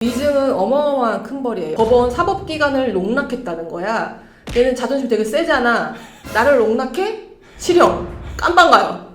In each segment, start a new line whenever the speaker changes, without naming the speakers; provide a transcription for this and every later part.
위증은 어마어마한 큰 벌이에요. 법원 사법기관을 농락했다는 거야. 얘는 자존심 되게 세잖아. 나를 농락해? 실형. 깜빵 가요.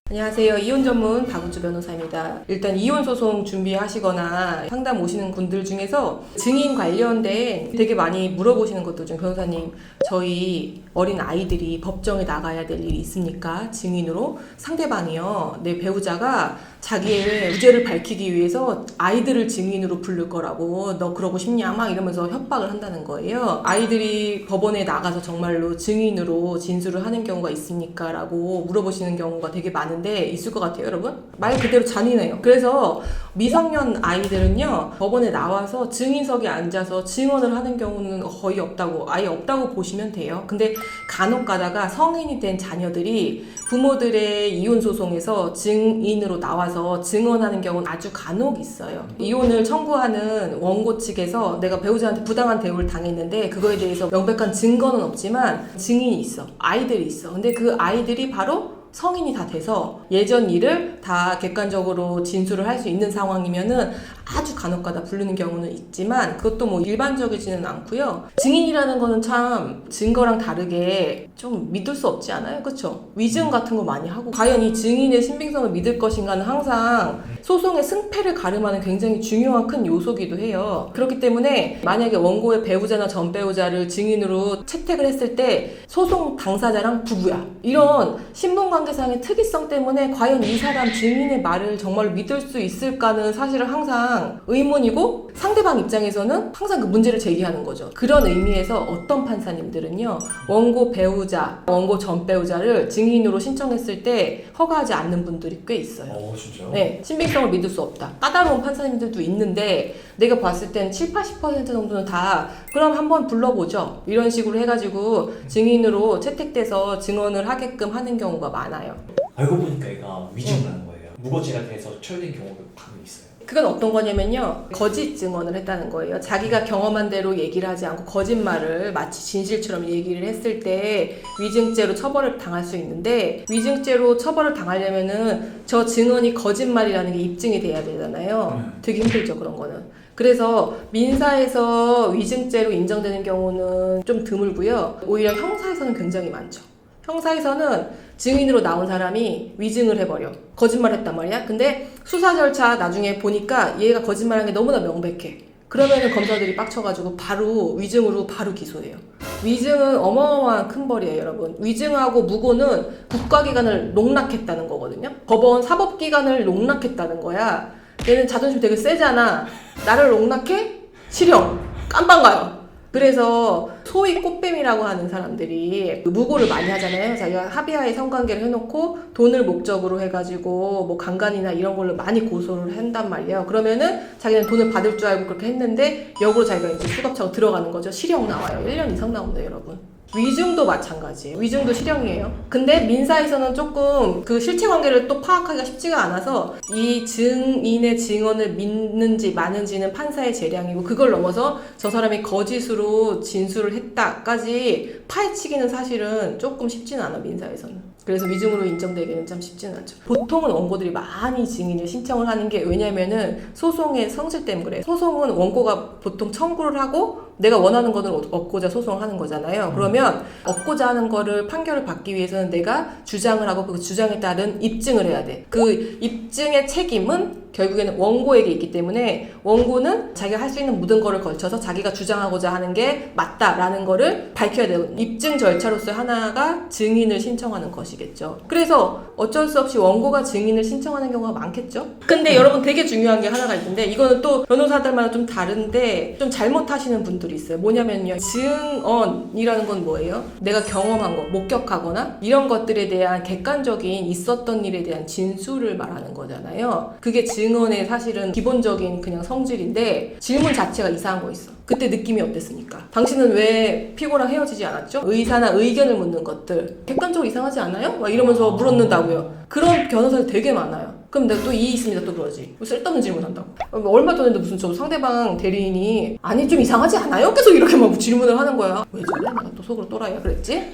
안녕하세요. 이혼 전문 박은주 변호사입니다. 일단 이혼 소송 준비하시거나 상담 오시는 분들 중에서 증인 관련된 되게 많이 물어보시는 것도 좀 변호사님, 저희 어린 아이들이 법정에 나가야 될 일이 있습니까? 증인으로 상대방이요. 내 배우자가 자기의 무죄를 밝히기 위해서 아이들을 증인으로 부를 거라고, 너 그러고 싶냐? 막 이러면서 협박을 한다는 거예요. 아이들이 법원에 나가서 정말로 증인으로 진술을 하는 경우가 있습니까? 라고 물어보시는 경우가 되게 많은데 있을 것 같아요, 여러분? 말 그대로 잔인해요. 그래서 미성년 아이들은요, 법원에 나와서 증인석에 앉아서 증언을 하는 경우는 거의 없다고, 아예 없다고 보시면 돼요. 근데 간혹 가다가 성인이 된 자녀들이 부모들의 이혼 소송에서 증인으로 나와서 증언하는 경우는 아주 간혹 있어요. 이혼을 청구하는 원고 측에서 내가 배우자한테 부당한 대우를 당했는데 그거에 대해서 명백한 증거는 없지만 증인이 있어. 아이들이 있어. 근데 그 아이들이 바로 성인이 다 돼서 예전 일을 다 객관적으로 진술을 할 수 있는 상황이면은 아주 간혹가다 부르는 경우는 있지만 그것도 뭐 일반적이지는 않고요. 증인이라는 거는 참 증거랑 다르게 좀 믿을 수 없지 않아요? 그렇죠? 위증 같은 거 많이 하고 과연 이 증인의 신빙성을 믿을 것인가는 항상 소송의 승패를 가름하는 굉장히 중요한 큰 요소기도 해요. 그렇기 때문에 만약에 원고의 배우자나 전 배우자를 증인으로 채택을 했을 때 소송 당사자랑 부부야. 이런 신분관계상의 특이성 때문에 과연 이 사람 증인의 말을 정말 믿을 수 있을까는 사실은 항상 의문이고 상대방 입장에서는 항상 그 문제를 제기하는 거죠. 그런 의미에서 어떤 판사님들은요, 원고 배우자, 원고 전 배우자를 증인으로 신청했을 때 허가하지 않는 분들이 꽤 있어요.
진짜요?
네, 신빙성을 믿을 수 없다. 까다로운 판사님들도 있는데 내가 봤을 땐 70~80% 정도는 다 그럼 한번 불러보죠. 이런 식으로 해가지고 증인으로 채택돼서 증언을 하게끔 하는 경우가 많아요.
알고 보니까 얘가 위증을 하는 거예요. 무고죄가 돼서 처리된 경우가 간혹 있어요.
그건 어떤 거냐면요, 거짓 증언을 했다는 거예요. 자기가 경험한 대로 얘기를 하지 않고 거짓말을 마치 진실처럼 얘기를 했을 때 위증죄로 처벌을 당할 수 있는데, 위증죄로 처벌을 당하려면은 저 증언이 거짓말이라는 게 입증이 돼야 되잖아요. 되게 힘들죠, 그런 거는. 그래서 민사에서 위증죄로 인정되는 경우는 좀 드물고요. 오히려 형사에서는 굉장히 많죠. 형사에서는 증인으로 나온 사람이 위증을 해버려. 거짓말했단 말이야. 근데 수사 절차 나중에 보니까 얘가 거짓말한 게 너무나 명백해. 그러면은 검사들이 빡쳐가지고 바로 위증으로 바로 기소해요. 위증은 어마어마한 큰 벌이에요, 여러분. 위증하고 무고는 국가기관을 농락했다는 거거든요. 법원 사법기관을 농락했다는 거야. 얘는 자존심 되게 세잖아. 나를 농락해? 실형. 깜빵 가요. 그래서 소위 꽃뱀이라고 하는 사람들이 무고를 많이 하잖아요. 자기가 합의하에 성관계를 해놓고 돈을 목적으로 해가지고 뭐 강간이나 이런 걸로 많이 고소를 한단 말이에요. 그러면은 자기는 돈을 받을 줄 알고 그렇게 했는데 역으로 자기가 이제 수갑차고 들어가는 거죠. 실형 나와요. 1년 이상 나온다, 여러분. 위증도 마찬가지예요. 위증도 실형이에요. 근데 민사에서는 조금 그 실체 관계를 또 파악하기가 쉽지가 않아서 이 증인의 증언을 믿는지 마는지는 판사의 재량이고, 그걸 넘어서 저 사람이 거짓으로 진술을 했다까지 파헤치기는 사실은 조금 쉽지는 않아, 민사에서는. 그래서 위증으로 인정되기는 참 쉽지는 않죠. 보통은 원고들이 많이 증인을 신청을 하는 게, 왜냐면은 소송의 성질 때문에 그래요. 소송은 원고가 보통 청구를 하고 내가 원하는 거는 얻고자 소송을 하는 거잖아요. 그러면 얻고자 하는 거를 판결을 받기 위해서는 내가 주장을 하고 그 주장에 따른 입증을 해야 돼. 그 입증의 책임은 결국에는 원고에게 있기 때문에 원고는 자기가 할 수 있는 모든 거를 걸쳐서 자기가 주장하고자 하는 게 맞다라는 거를 밝혀야 돼요. 입증 절차로서 하나가 증인을 신청하는 것이겠죠. 그래서 어쩔 수 없이 원고가 증인을 신청하는 경우가 많겠죠. 근데 여러분, 되게 중요한 게 하나가 있는데, 이거는 또 변호사들마다 좀 다른데 좀 잘못하시는 분들이 있어요. 뭐냐면요, 증언이라는 건 뭐예요? 내가 경험한 거, 목격하거나 이런 것들에 대한 객관적인 있었던 일에 대한 진술을 말하는 거잖아요. 그게 증언의 사실은 기본적인 그냥 성질인데, 질문 자체가 이상한 거 있어. 그때 느낌이 어땠습니까? 당신은 왜 피고랑 헤어지지 않았죠? 의사나 의견을 묻는 것들 객관적으로 이상하지 않아요? 막 이러면서 물었는다고요. 그런 변호사들 되게 많아요. 그럼 내가 또 이의 있습니다 또 그러지. 쓸데없는 질문 한다고. 얼마 전에도 무슨 저 상대방 대리인이 아니 좀 이상하지 않아요? 계속 이렇게 막 질문을 하는 거야. 왜 저래? 내가 또 속으로 또라이야 그랬지?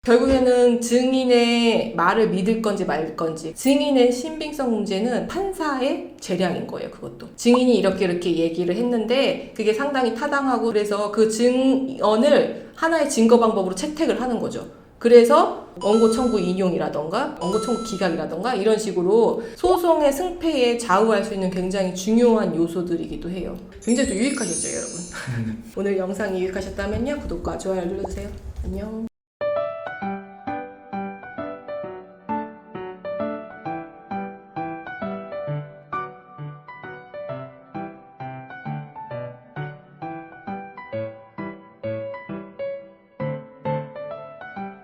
결국에는 증인의 말을 믿을 건지 말 건지, 증인의 신빙성 문제는 판사의 재량인 거예요. 그것도 증인이 이렇게 얘기를 했는데 그게 상당히 타당하고, 그래서 그 증언을 하나의 증거 방법으로 채택을 하는 거죠. 그래서 원고 청구 인용이라던가 원고 청구 기각이라던가 이런 식으로 소송의 승패에 좌우할 수 있는 굉장히 중요한 요소들이기도 해요. 굉장히 또 유익하셨죠, 여러분? 오늘 영상이 유익하셨다면요, 구독과 좋아요 눌러주세요. 안녕.